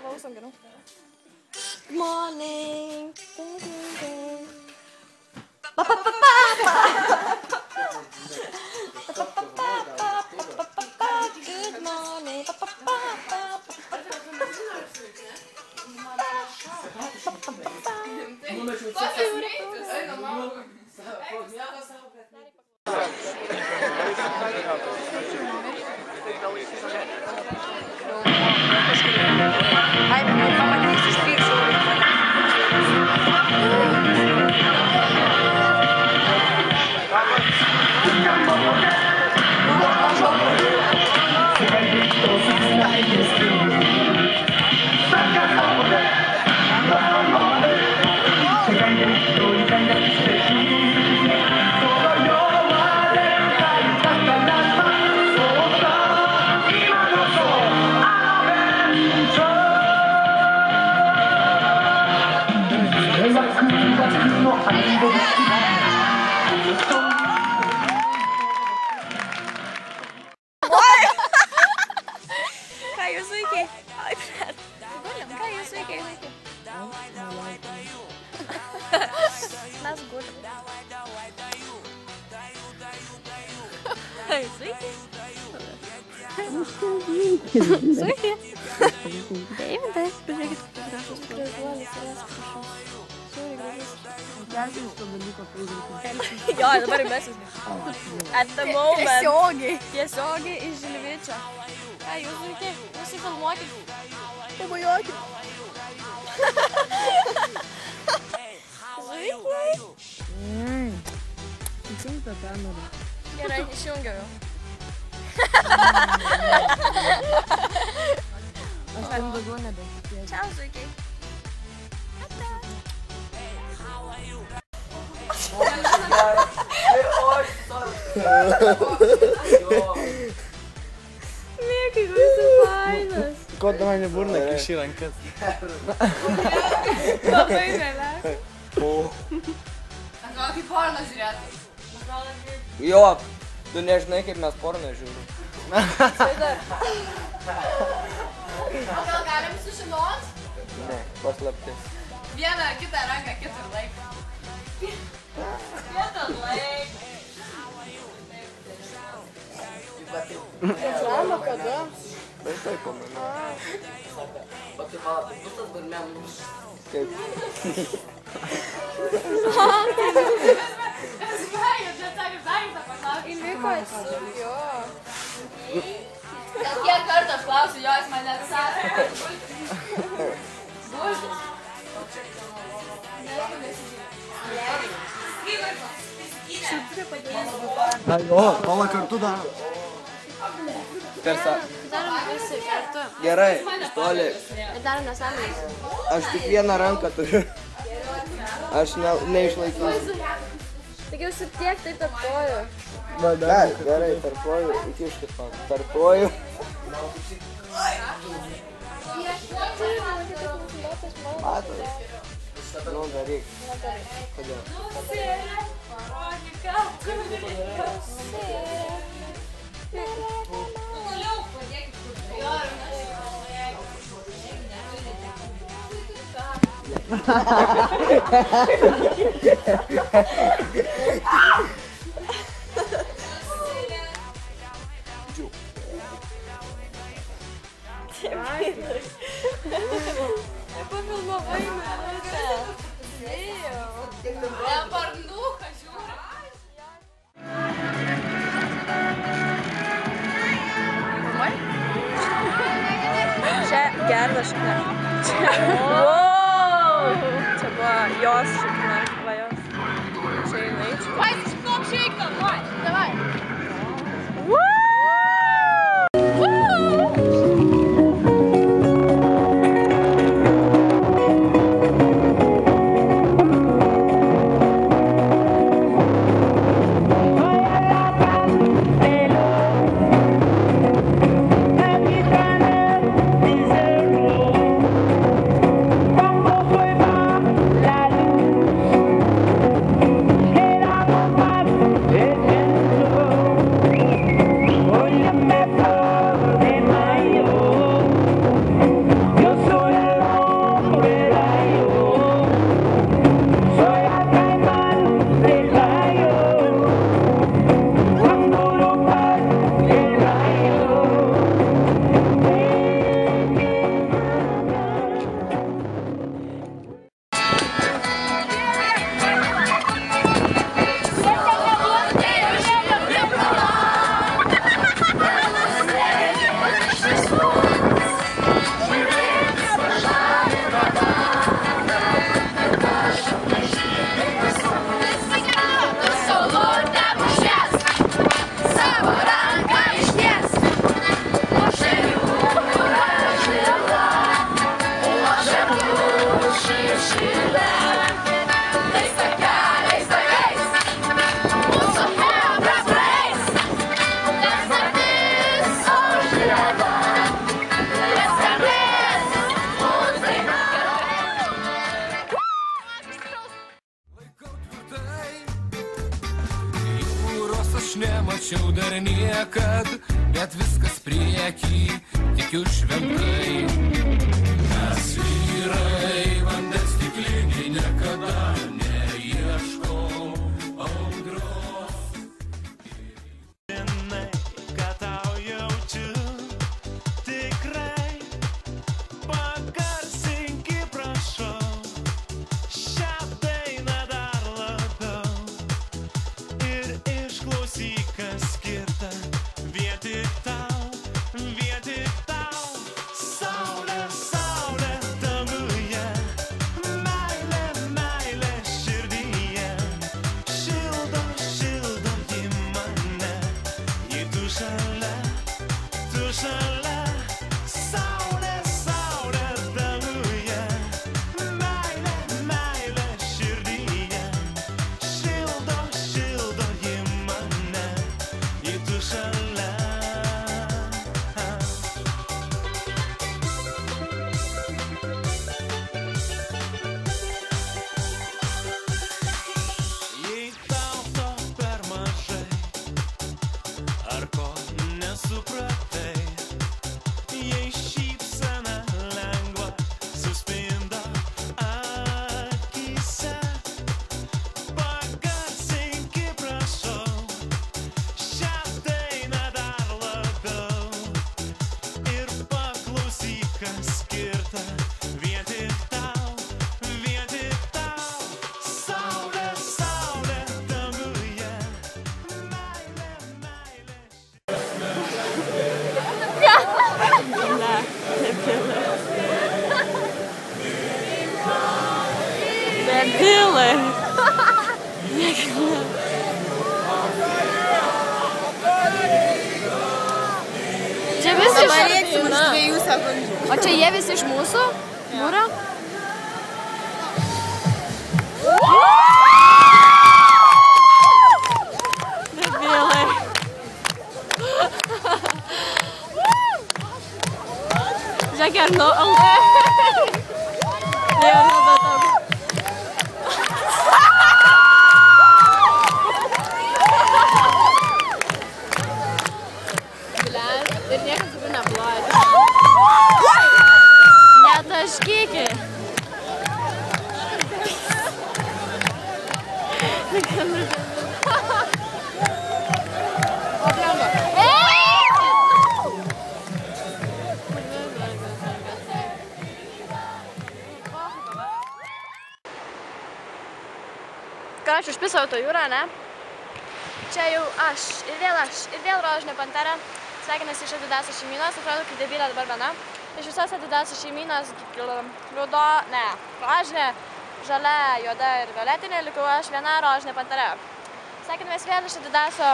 Good morning. Good morning. Ką jūs veikiai? Ai, pret. Gulim, ką jūs veikiai? Mes gulim. Ai, sveiki. Sveiki. Deividai. Pažiūrėkit, kaip gražus gražuolis ir jas prašau. Žiūrėk, gražus. Kelsiu iš to dalyko pažiūrėkit. Jo, dabar įmesis. At the moment. Tiesiogiai iš Žilvičio. Ką jūs veikiai? Nusifilmuokit. Pabajokit. Sveikai. Įsijunk tą kamerą. Gerai, išjungiau jau. Aš tam daugiau nebetikėsiu. Čiau, sveikai. Mėkai, kur esi fainas. Ko tu man į burną kiši rankas? Labai galias. Atrodo kaip porno žiūrėtų. Jo, tu nežinai, kaip mes porną žiūrim. O gal galim sužinot? Ne, paslaptis. Vieną kitą ranką kitur laik. Kitur laik. Reklama kada? Bet tai pamenu. O tai pala, tai bus tas barmenas? Kaip? Įvykas. Jo. Gal kiek kartų aš klausiu, jo, jis mane atsakė. Buždis. O, pala kartu dar. Persa. Darom visi kartu. Gerai, toli. Darom nesąmonės. Aš tik vieną ranką turiu. Aš neišlaikysiu. Tik jau tiek tai tarpuoju. Bet, gerai, tarpuoju, įkiškit man. Tarpuoju. Matai. Nu, daryk. Kodėl? Pafilmavai minutę. Leoparduką žiūri. Čia gerdas šakna. Wow! Čia buvo jos šakna. Va jos. Čia jinai. Vai, stop šeikam, vai. Davai. La luz, era niekad, bet viskas priekį, tikiu šventai. Mes vyrai vandens stikliniai niekada neieško audros. Žinai, kad tau jaučiu, tikrai pagarsinki, prašau, šią dainą dar labiau ir išklausyk, kas skirta vien tik tau, vien tik tau. Saulė, saulė danguje, meilė, meilė širdyje, šildo, šildo ji mane, jei tu šalia, tu šalia. Saulė, saulė danguje, meilė, meilė širdyje, šildo, šildo ji mane, jei tu šalia. Jei tau to per mažai, ar ko nesupratai, jei šypsena lengva suspinda akyse, pagarsinki, prašau, šią dainą dar labiau ir paklausyk, kas skirta vien tik tau, vien tik tau. Saulė, saulė danguje, meilė, meilė. Debilai. Čia visi Pareiksim už 2 sekundžių. O čia jie visi iš mūsų? Mūra? Debilai. Žiūrėk, ar nu... Ir niekas tikrai neploja. Netaškykit. Ką aš užpisau to jūrą, ne? Čia jau aš, ir vėl rožinė pantera. Sveikinasi iš Adidaso šeimynos, atrodo kaip debilė dabar viena. Iš visos Adidaso šeimynos rožinė, žalia, juoda ir violetinė, likau aš viena rožinė pantera. Sveikinamės vėl iš Adidaso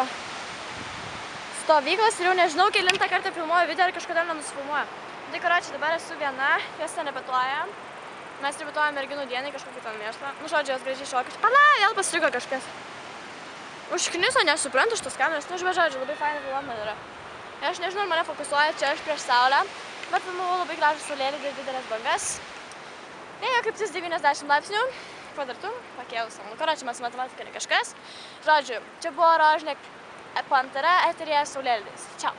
stovyklos ir jau nežinau, kelintą kartą filmuoju video ir kažkodėl nenusifilmuoju. Tai karočiui, dabar esu viena, jos ten repetuoja. Mes repetuojam merginų dienai kažkokį ten mėšlą. Nu, žodžiu, jos gražiai šokius. Pala, vėl pasirinko kažkas. Užkniso, nesuprantu šitos kameros, nu, žodžiu, labai fainai filmuojama yra. Aš nežinau, ar mane fokusuoja čia aš prieš saulę, bet filmavau labai gražų saulėlydį ir didelės bangas. Vėjo kaip 90 laipsnių, kvadratų, pakėlusiam. Nu, karočiui, mes matematika ne kažkas. Žodžiu, čia buvo rožinė pantera, eteryje saulėlydis. Čiau.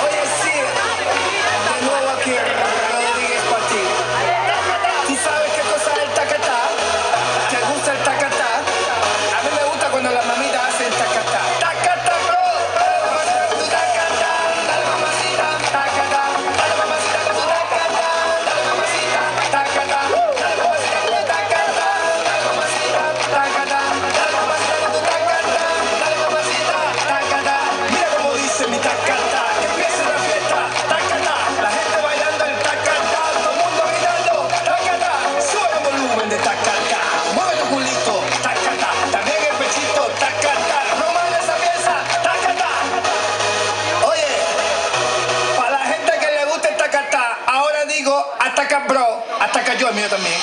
Oye, sí, de nuevo aquí, Rodríguez para ti. ¿Tú sabes qué cosa es el tacatá? ¿Te gusta el tacatá? A mí me gusta cuando las mamitas hacen tacatá. Tacatá, bro. Tu tacatá, dale mamacita, tacatá, dale mamacita con tu tacatá, dale mamacita, tacatá, dale mamacita con tu tacatá, dale mamacita, tacatá, dale mamacita con tu tacatá, dale mamacita, tacatá. Mira cómo dice mi tacatá, que empiece la fiesta, tacatá, la gente bailando el tacatá, todo el mundo gritando, tacatá, sube el volumen de tacatá, mueve tu culito, tacatá, también el pechito, tacatá, no mames esa pieza, tacatá. Oye, para la gente que le gusta el tacatá, ahora digo, ataca bro, ataca yo, el mío también.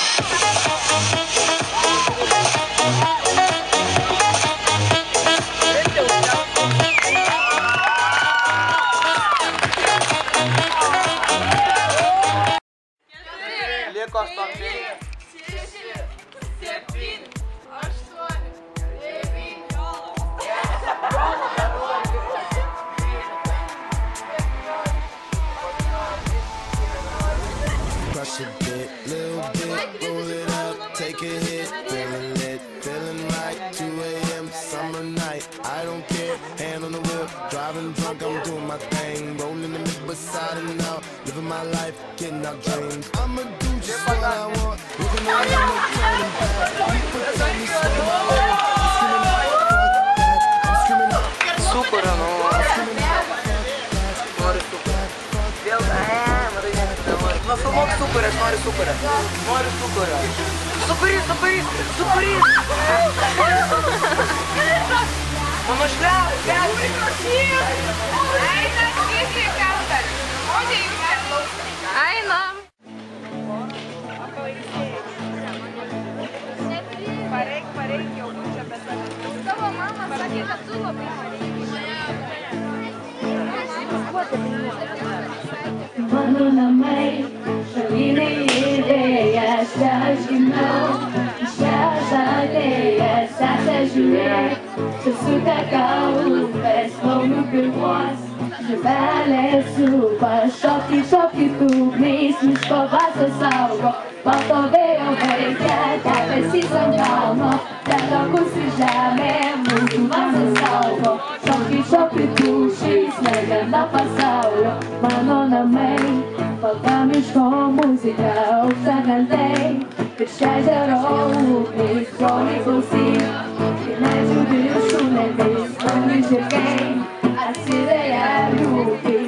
Crush a bit, little bit, roll it up, take a hit, feeling lit, feeling right, 2 a.m. summer night, I don't care, hand on the wheel, driving drunk, I'm doing my thing, rolling in the mid beside and out, living my life, getting out dreams, I'ma do just what I want, looking around, no turning back, people tell me so I'm screaming out, Super, ano. Noriu super. Vėl, matai, nenori. Nu, filmuok super, aš noriu super. Noriu super. Superis. Mano šliau, Einam. Pareik, jau būčiau apie tave. Tavo mama sakė, kad tu labai Mano namai, šalinai idėjas, aš gimiau, šias alėjas, žiūrėk, susiteka upės, laumių pirmuos, žuvelės supa, šokį tūkniais, miško dvasios saugo, balto vėjo veikia, debesys ant kalno, dedakusi žemė, mūsų dvasios saugo, šokį tūkniais, legenda pasaulio, mano namai, balta miško muzika, aukštakalniai, virš ežero upės, broliai klausyk, ir medžių viršūnėmis, kalnai žirgai, atsiveria liūtai,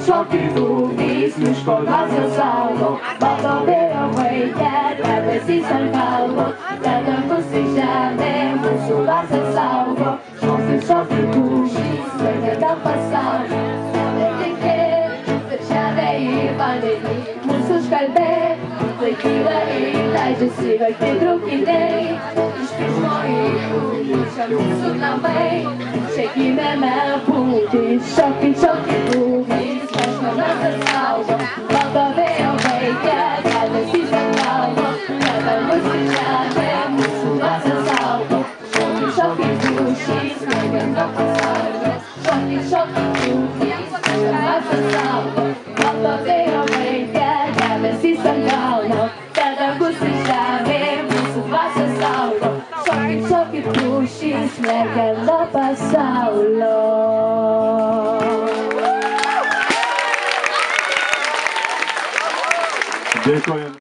šokį tūkniais, miško dvasios saugo, balto vėjo veikia, debesys ant kalno, dedakusi žemė, mūsų dvasios saugo, šokį tūkniais, legenda pasaulio, netikėk, viršelė į vandenį, mūsų užkalbėk, laikyda ir leidžiasi vaikai traukiniai, iš pirmo į kūrį, čia mūsų namai, čia gimėme būti, šokį tūkniais, miško dvasios saugo, balto vėjo veikia, debesys ant kalno, dedakusi žemė, mūsų dvasios saugo, šokį tūkniais, legenda pasaulio, šokį tūkniais, miško dvasios saugo, balto vėjo veikia, debesys ant kalno, dedakusi žemė, mūsų dvasios saugo, šokį tūkniais, legenda pasaulio. Dėkojame.